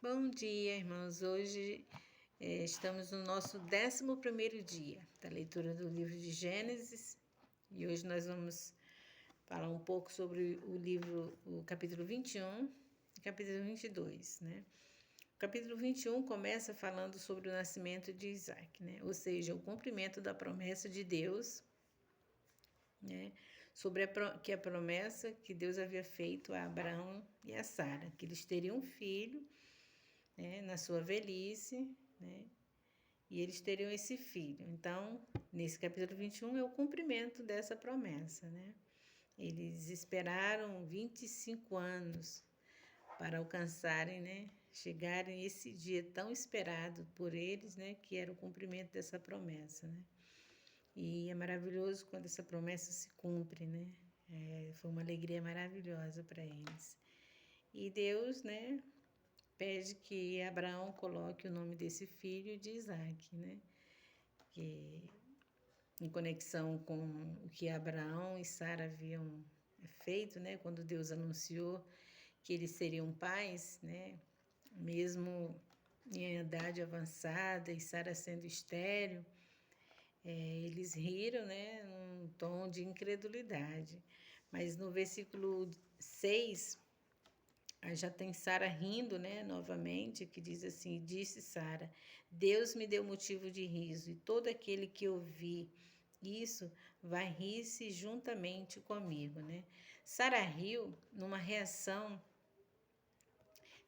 Bom dia, irmãos. Hoje estamos no nosso 11º dia da leitura do livro de Gênesis e hoje nós vamos falar um pouco sobre o capítulo 21 e capítulo 22, né? O capítulo 21 começa falando sobre o nascimento de Isaac, né? Ou seja, o cumprimento da promessa de Deus, né? Sobre a promessa que Deus havia feito a Abraão e a Sara, que eles teriam um filho, né, na sua velhice, né, e eles teriam esse filho. Então, nesse capítulo 21 é o cumprimento dessa promessa, né? Eles esperaram 25 anos para alcançarem, né, chegarem a esse dia tão esperado por eles, né, que era o cumprimento dessa promessa, né? E é maravilhoso quando essa promessa se cumpre, né? Foi uma alegria maravilhosa para eles. E Deus, né, pede que Abraão coloque o nome desse filho de Isaac, né? Que, em conexão com o que Abraão e Sara haviam feito, né? Quando Deus anunciou que eles seriam pais, né? Mesmo em idade avançada e Sara sendo estéril, eles riram, né? Num tom de incredulidade. Mas no versículo 6, aí já tem Sara rindo, né, novamente, que diz assim: disse Sara, Deus me deu motivo de riso, e todo aquele que ouvir isso vai rir-se juntamente comigo, né? Sara riu numa reação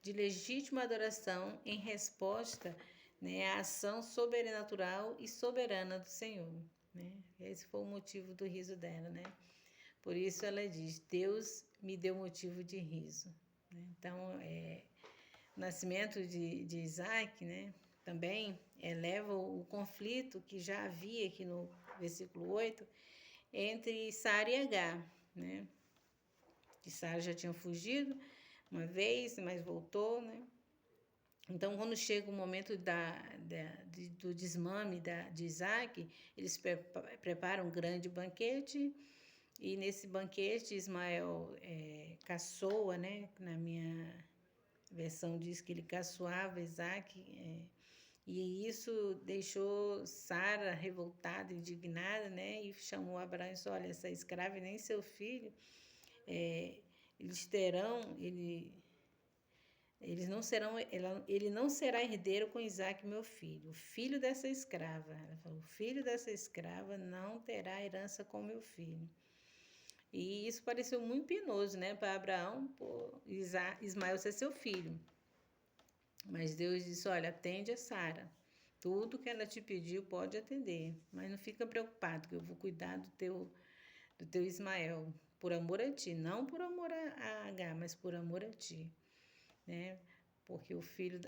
de legítima adoração em resposta, né, à ação sobrenatural e soberana do Senhor, né? Esse foi o motivo do riso dela, né? Por isso ela diz: Deus me deu motivo de riso. Então, o nascimento de Isaac, né, também eleva o conflito que já havia aqui no versículo 8 entre Sara e Agar, né? Que Sara já tinha fugido uma vez, mas voltou, né? Então, quando chega o momento do desmame de Isaac, eles preparam um grande banquete. E nesse banquete, Ismael caçoa, né? Na minha versão diz que ele caçoava Isaac, e isso deixou Sara revoltada, indignada, né? E chamou Abraão e disse: olha, essa escrava e nem seu filho, eles terão, eles não serão, ele não será herdeiro com Isaac, meu filho, o filho dessa escrava. Ela falou: o filho dessa escrava não terá herança com meu filho. E isso pareceu muito penoso, né, para Abraão, por Ismael ser seu filho. Mas Deus disse: olha, atende a Sara. Tudo que ela te pediu pode atender. Mas não fica preocupado, que eu vou cuidar do teu Ismael. Por amor a ti. Não por amor a Agar, mas por amor a ti, né? Porque o filho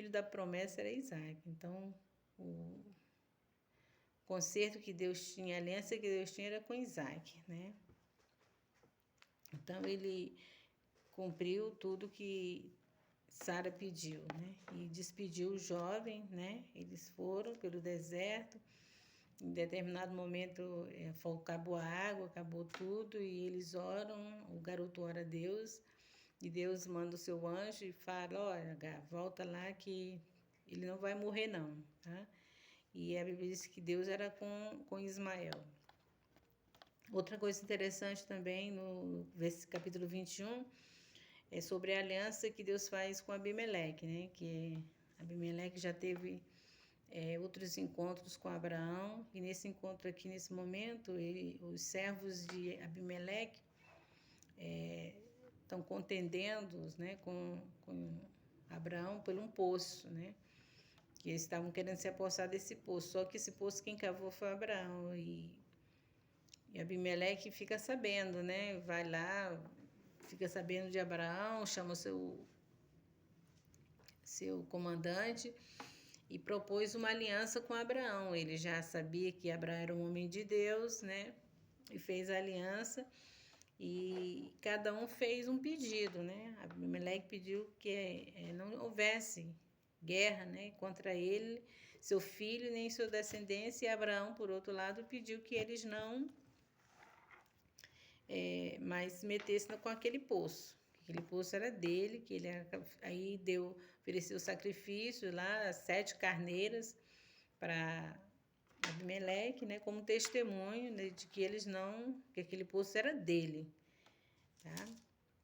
da promessa era Isaac. Então, o concerto que Deus tinha, a aliança que Deus tinha era com Isaac, né? Então, ele cumpriu tudo que Sara pediu, né? E despediu o jovem, né? Eles foram pelo deserto. Em determinado momento, acabou a água, acabou tudo, e eles oram, o garoto ora a Deus, e Deus manda o seu anjo e fala: olha, volta lá que ele não vai morrer não, tá? E a Bíblia diz que Deus era com Ismael. Outra coisa interessante também no capítulo 21 é sobre a aliança que Deus faz com Abimeleque, né? Que Abimeleque já teve outros encontros com Abraão, e nesse encontro aqui, nesse momento, os servos de Abimeleque estão contendendo, né, com Abraão por um poço, né? Que eles estavam querendo se apossar desse poço, só que esse poço quem cavou foi Abraão, e Abimeleque fica sabendo, né? Vai lá, fica sabendo de Abraão, chama o seu comandante e propôs uma aliança com Abraão. Ele já sabia que Abraão era um homem de Deus, né? E fez a aliança, e cada um fez um pedido, né? Abimeleque pediu que não houvesse guerra, né, contra ele, seu filho, nem sua descendência, e Abraão, por outro lado, pediu que eles não mais se metessem com aquele poço. Aquele poço era dele, que ele aí ofereceu sacrifício lá, 7 carneiras para Abimeleque, né, como testemunho, né, de que que aquele poço era dele, tá?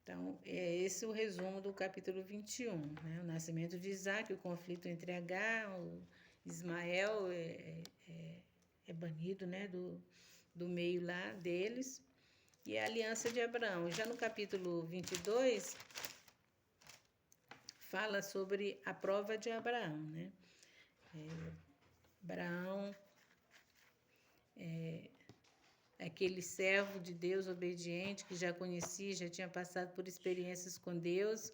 Então, é esse o resumo do capítulo 21, né? O nascimento de Isaac, o conflito entre Agar, o Ismael é banido, né, do meio lá deles, e a aliança de Abraão. Já no capítulo 22, fala sobre a prova de Abraão, né? Abraão aquele servo de Deus obediente que já conhecia, já tinha passado por experiências com Deus.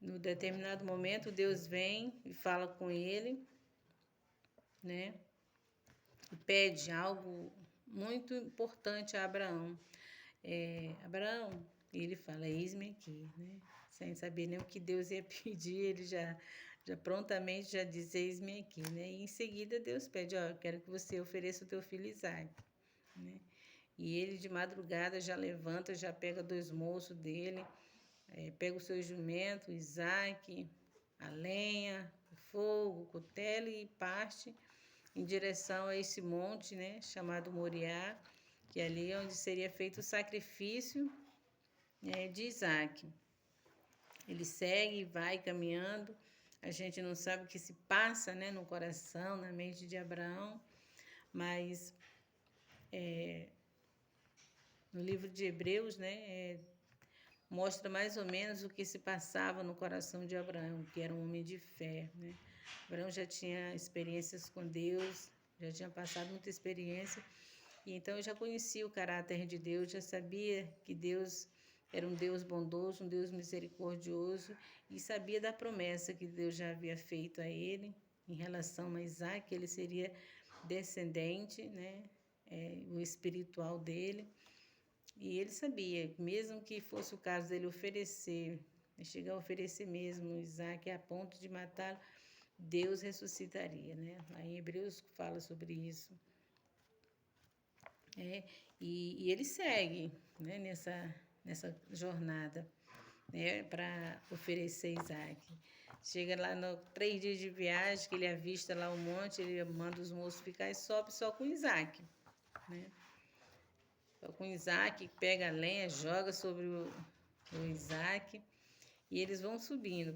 No determinado momento, Deus vem e fala com ele, né? E pede algo muito importante a Abraão. Abraão, ele fala, eis-me aqui, né? Sem saber nem o que Deus ia pedir, ele já prontamente já diz, eis-me aqui, né? E em seguida Deus pede, ó, eu quero que você ofereça o teu filho Isaac, né? E ele de madrugada já levanta, já pega 2 moços dele, pega o seu jumento, Isaac, a lenha, o fogo, o cutelo e parte em direção a esse monte, né, chamado Moriá, que é ali onde seria feito o sacrifício, né, de Isaac. Ele segue e vai caminhando. A gente não sabe o que se passa, né, no coração, na mente de Abraão, mas no livro de Hebreus, né, mostra mais ou menos o que se passava no coração de Abraão, que era um homem de fé, né? Abraão já tinha experiências com Deus, já tinha passado muita experiência, e então eu já conhecia o caráter de Deus, já sabia que Deus era um Deus bondoso, um Deus misericordioso, e sabia da promessa que Deus já havia feito a ele em relação a Isaac, que ele seria descendente, né? O espiritual dele. E ele sabia, mesmo que fosse o caso dele oferecer, chegar a oferecer mesmo Isaac a ponto de matá-lo, Deus ressuscitaria, né? Lá em Hebreus fala sobre isso. E ele segue, né, nessa jornada, né, para oferecer Isaac. Chega lá no 3 dias de viagem, que ele avista lá o monte, ele manda os moços ficar e sobe só com Isaac, né? Com Isaac, pega a lenha, joga sobre o Isaac, e eles vão subindo,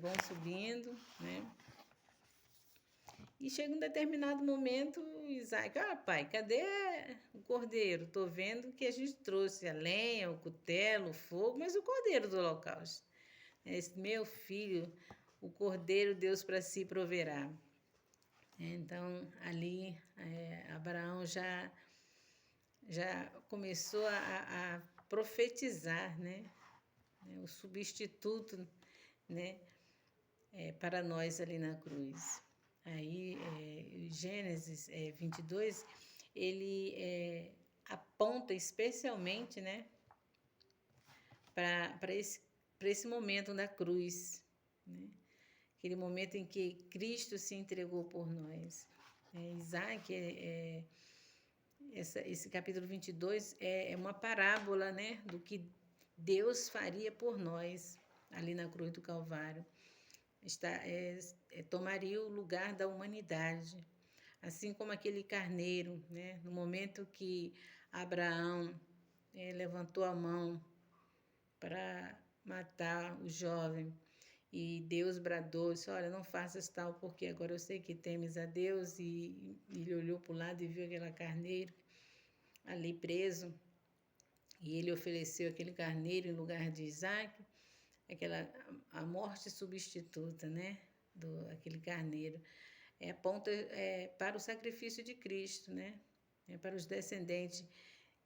né? E chega um determinado momento, Isaac, pai, cadê o cordeiro? Tô vendo que a gente trouxe a lenha, o cutelo, o fogo, mas o cordeiro do holocausto. Esse meu filho, o cordeiro Deus para si proverá. Então, ali, Abraão já começou a profetizar, né? O substituto, né? Para nós ali na cruz. Aí, Gênesis 22, ele aponta especialmente, né? Para esse momento da cruz, né? Aquele momento em que Cristo se entregou por nós. Isaac esse capítulo 22 é uma parábola, né, do que Deus faria por nós ali na cruz do Calvário. Tomaria o lugar da humanidade, assim como aquele carneiro, né, no momento que Abraão levantou a mão para matar o jovem, e Deus bradou, disse, olha, não faças tal, porque agora eu sei que temes a Deus, e ele olhou para o lado e viu aquele carneiro ali preso, e ele ofereceu aquele carneiro em lugar de Isaac, a morte substituta, né, aquele carneiro, aponta para o sacrifício de Cristo, né, para os descendentes.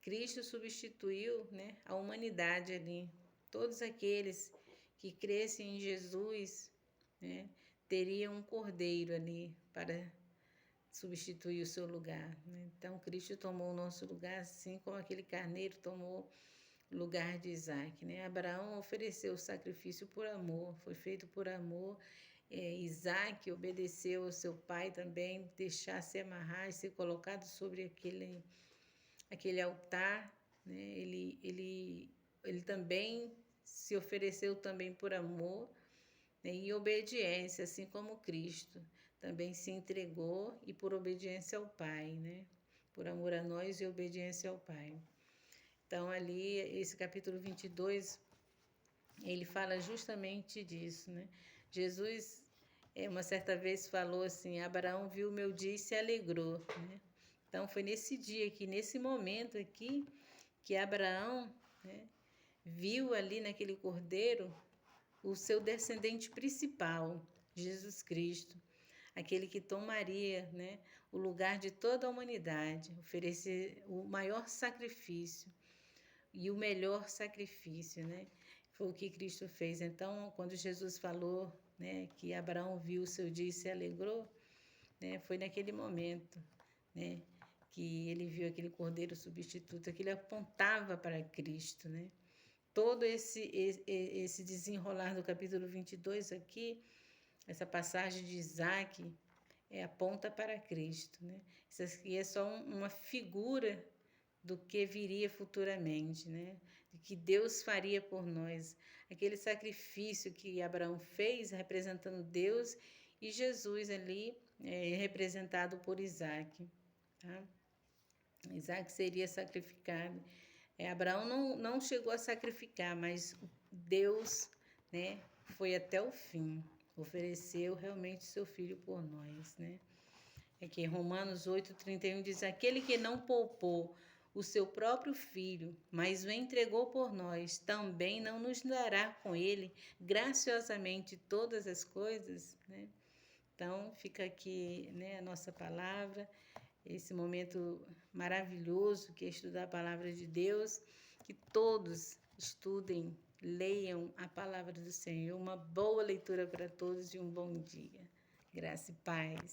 Cristo substituiu, né, a humanidade ali, todos aqueles que crescem em Jesus, né, teriam um cordeiro ali para substituir o seu lugar, né? Então, Cristo tomou o nosso lugar, assim como aquele carneiro tomou o lugar de Isaac, né? Abraão ofereceu o sacrifício por amor, foi feito por amor. Isaac obedeceu ao seu pai também, deixar-se amarrar e ser colocado sobre aquele altar, né? Ele também se ofereceu também por amor, né, em obediência, assim como Cristo também se entregou e por obediência ao Pai, né? Por amor a nós e obediência ao Pai. Então, ali, esse capítulo 22, ele fala justamente disso, né? Jesus, uma certa vez, falou assim: Abraão viu o meu dia e se alegrou, né? Então, foi nesse dia aqui, nesse momento aqui, que Abraão, né, viu ali naquele cordeiro o seu descendente principal, Jesus Cristo, aquele que tomaria, né, o lugar de toda a humanidade, oferecer o maior sacrifício e o melhor sacrifício, né? Foi o que Cristo fez. Então, quando Jesus falou, né, que Abraão viu o seu dia e se alegrou, né, foi naquele momento, né, que ele viu aquele cordeiro substituto, que ele apontava para Cristo, né? Todo esse desenrolar do capítulo 22 aqui, essa passagem de Isaac, aponta para Cristo, né? Isso aqui é só uma figura do que viria futuramente, né? De que Deus faria por nós. Aquele sacrifício que Abraão fez, representando Deus, e Jesus ali, representado por Isaac, tá? Isaac seria sacrificado. Abraão não chegou a sacrificar, mas Deus, né, foi até o fim. Ofereceu realmente seu filho por nós, né? Aqui, Romanos 8:31 diz: aquele que não poupou o seu próprio filho, mas o entregou por nós, também não nos dará com ele graciosamente todas as coisas, né? Então, fica aqui, né, a nossa palavra, esse momento maravilhoso que é estudar a palavra de Deus, que todos estudem, leiam a palavra do Senhor. Uma boa leitura para todos e um bom dia. Graça e paz.